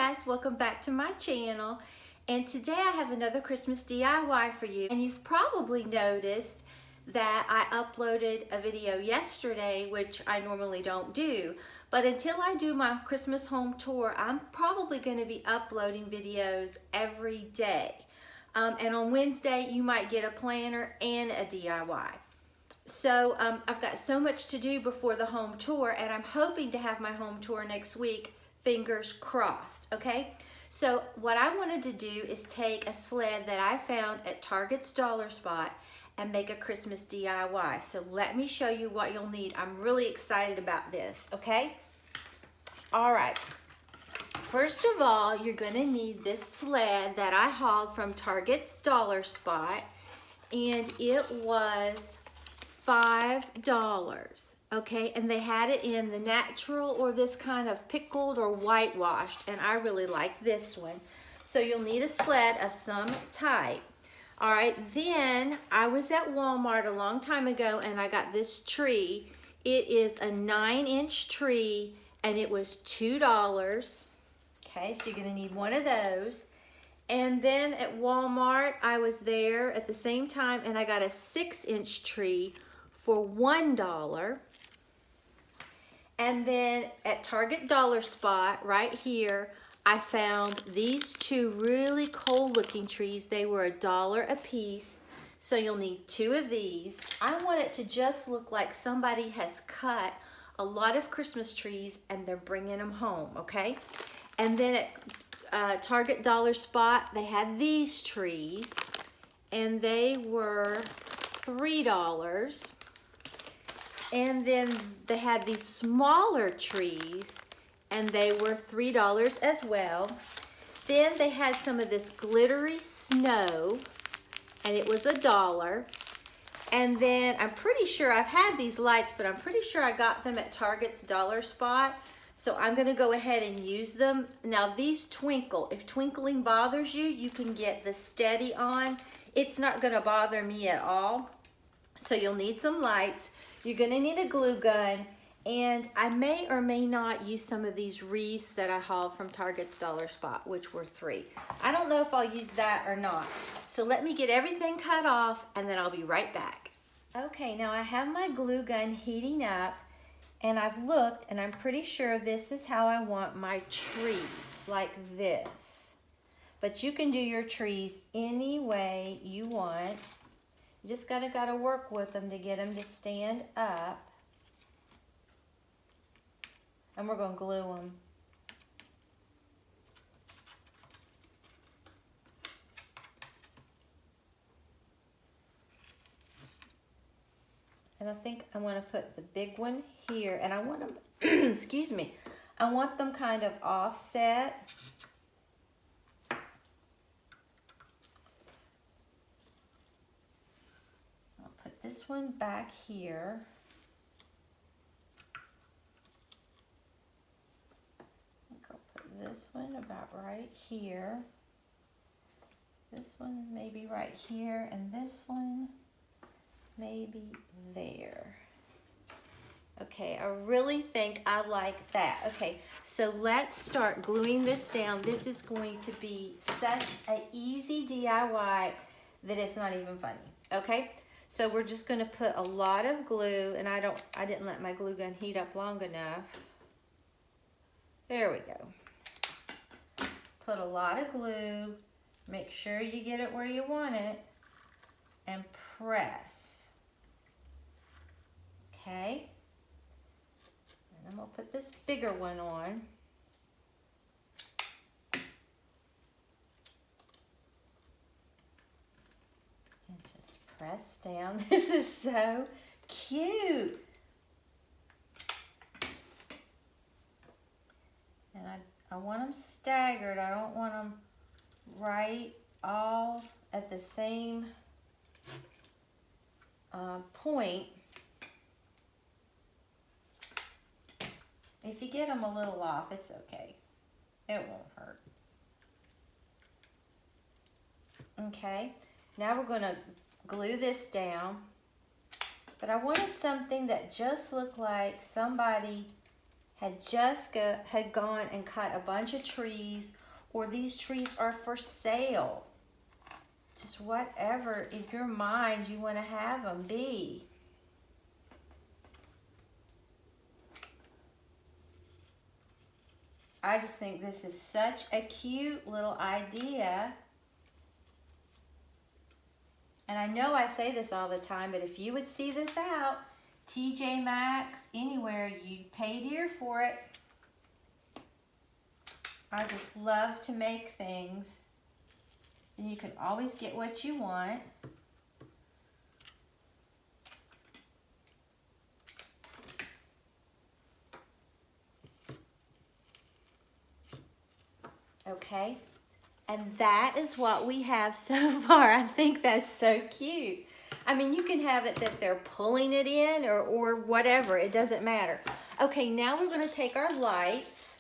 guys, welcome back to my channel, and today I have another Christmas DIY for you. And you've probably noticed that I uploaded a video yesterday, which I normally don't do, but until I do my Christmas home tour, I'm probably going to be uploading videos every day. And on Wednesday you might get a planner and a DIY. So I've got so much to do before the home tour, and I'm hoping to have my home tour next week. Fingers crossed, okay? So what I wanted to do is take a sled that I found at Target's Dollar Spot and make a Christmas DIY. So let me show you what you'll need. I'm really excited about this, okay? All right. First of all, you're gonna need this sled that I hauled from Target's Dollar Spot, and it was $5. Okay, and they had it in the natural or this kind of pickled or whitewashed, and I really like this one. So you'll need a sled of some type. All right, then I was at Walmart a long time ago and I got this tree. It is a 9-inch tree and it was $2. Okay, so you're gonna need one of those. And then at Walmart, I was there at the same time and I got a 6-inch tree for $1. And then at Target Dollar Spot right here, I found these two really cool looking trees. They were $1 a piece. So you'll need 2 of these. I want it to just look like somebody has cut a lot of Christmas trees and they're bringing them home, okay? And then at Target Dollar Spot, they had these trees and they were $3. And then they had these smaller trees and they were $3 as well. Then they had some of this glittery snow and it was $1. And then I'm pretty sure I've had these lights, but I'm pretty sure I got them at Target's Dollar Spot. So I'm gonna go ahead and use them. Now these twinkle. If twinkling bothers you, you can get the steady on. It's not gonna bother me at all. So you'll need some lights. You're gonna need a glue gun, and I may or may not use some of these wreaths that I hauled from Target's Dollar Spot, which were $3. I don't know if I'll use that or not. So let me get everything cut off and then I'll be right back. Okay, now I have my glue gun heating up and I've looked and I'm pretty sure this is how I want my trees, like this. But you can do your trees any way you want. You just gotta work with them to get them to stand up. And we're gonna glue them. And I think I'm gonna put the big one here, and I want them, excuse me, I want them kind of offset. This one back here. I'll put this one about right here. This one maybe right here, and this one maybe there. Okay, I really think I like that. Okay, so let's start gluing this down. This is going to be such an easy DIY that it's not even funny, okay? So we're just gonna put a lot of glue, and I didn't let my glue gun heat up long enough. There we go. Put a lot of glue, make sure you get it where you want it, and press. Okay? And I'm gonna put this bigger one on. Press down. This is so cute. And I want them staggered. I don't want them right all at the same point. If you get them a little off, it's okay. It won't hurt. Okay, now we're gonna glue this down, but I wanted something that just looked like somebody had gone and cut a bunch of trees, or these trees are for sale. Just whatever in your mind you want to have them be. I just think this is such a cute little idea. And I know I say this all the time, but if you would see this out, TJ Maxx, anywhere, you'd pay dear for it. I just love to make things. And you can always get what you want. Okay, and that is what we have so far. I think that's so cute. I mean, you can have it that they're pulling it in or whatever. It doesn't matter. Okay, now we're going to take our lights.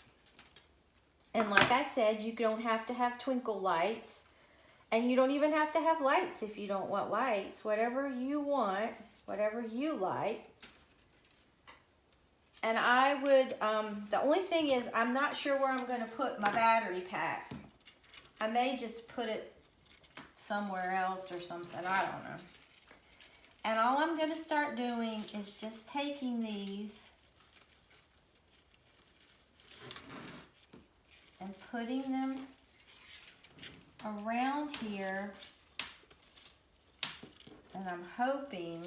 And like I said, you don't have to have twinkle lights. And you don't even have to have lights if you don't want lights. Whatever you want, whatever you like. And I would, the only thing is, I'm not sure where I'm going to put my battery pack. I may just put it somewhere else or something. I don't know. And all I'm going to start doing is just taking these and putting them around here. And I'm hoping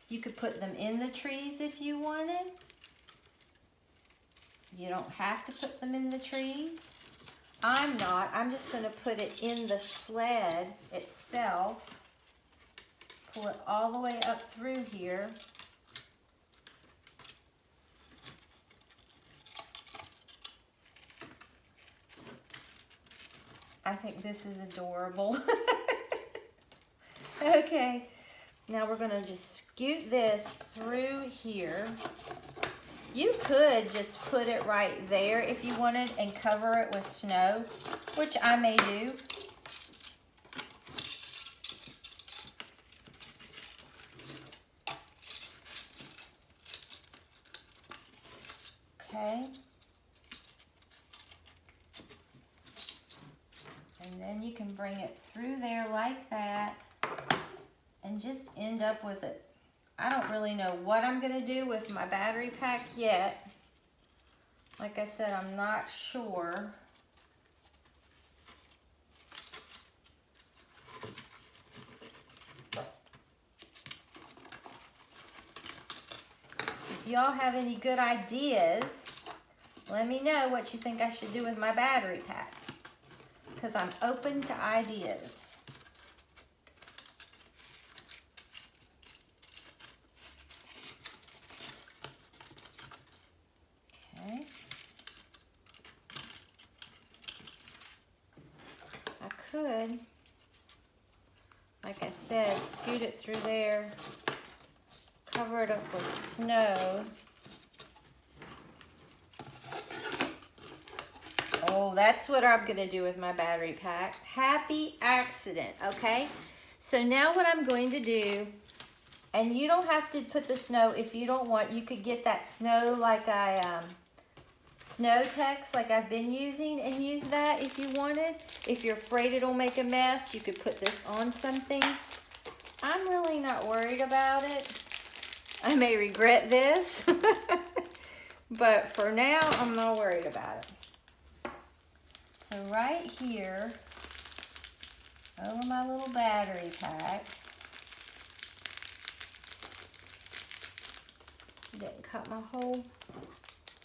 you could put them in the trees if you wanted. You don't have to put them in the trees. I'm not. I'm just going to put it in the sled itself. Pull it all the way up through here. I think this is adorable. Okay. Now we're going to just scoot this through here. You could just put it right there if you wanted and cover it with snow, which I may do. Okay. And then you can bring it through there like that. And just end up with it. I don't really know what I'm going to do with my battery pack yet. Like I said, I'm not sure. If y'all have any good ideas, let me know what you think I should do with my battery pack. Because I'm open to ideas. Could, like I said, scoot it through there, cover it up with snow. Oh, that's what I'm going to do with my battery pack. Happy accident, okay? So now what I'm going to do, and you don't have to put the snow if you don't want. You could get that snow like Snow Tex like I've been using and use that if you wanted. If you're afraid it'll make a mess, you could put this on something. I'm really not worried about it. I may regret this, but for now, I'm not worried about it. So right here, over my little battery pack, didn't cut my hole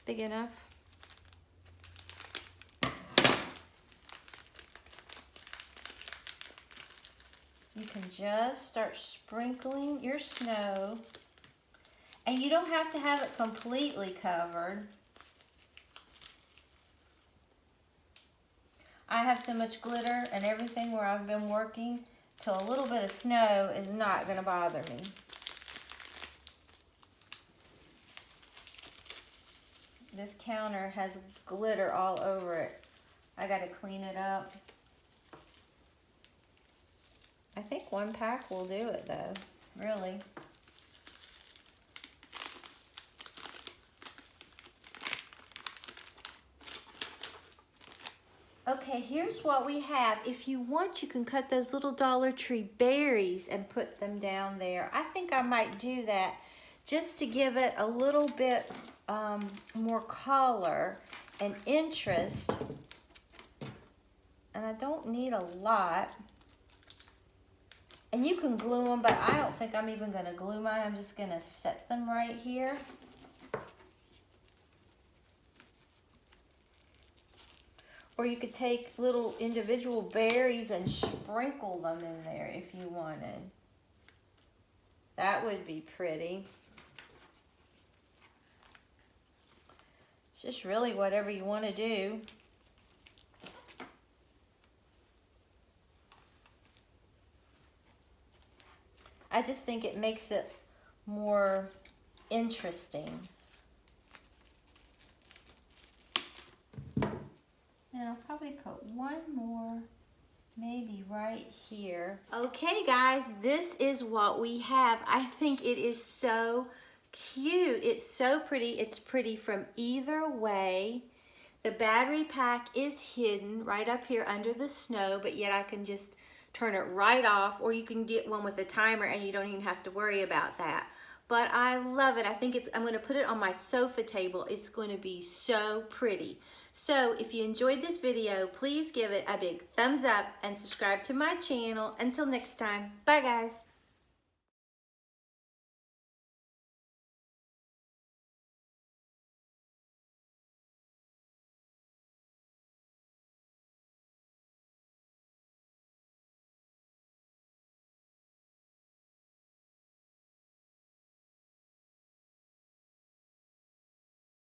big enough. You can just start sprinkling your snow. And you don't have to have it completely covered. I have so much glitter and everything where I've been working till a little bit of snow is not going to bother me. This counter has glitter all over it. I got to clean it up. I think one pack will do it though, really. Okay, here's what we have. If you want, you can cut those little Dollar Tree berries and put them down there. I think I might do that just to give it a little bit more color and interest. And I don't need a lot. And you can glue them, but I don't think I'm even going to glue mine. I'm just going to set them right here. Or you could take little individual berries and sprinkle them in there if you wanted. That would be pretty. It's just really whatever you want to do. I just think it makes it more interesting. And I'll probably put one more, maybe right here. Okay guys, this is what we have. I think it is so cute. It's so pretty. It's pretty from either way. The battery pack is hidden right up here under the snow, but yet I can just turn it right off, or you can get one with a timer and you don't even have to worry about that. But I love it. I think I'm going to put it on my sofa table. It's going to be so pretty. So if you enjoyed this video, please give it a big thumbs up and subscribe to my channel. Until next time, bye guys.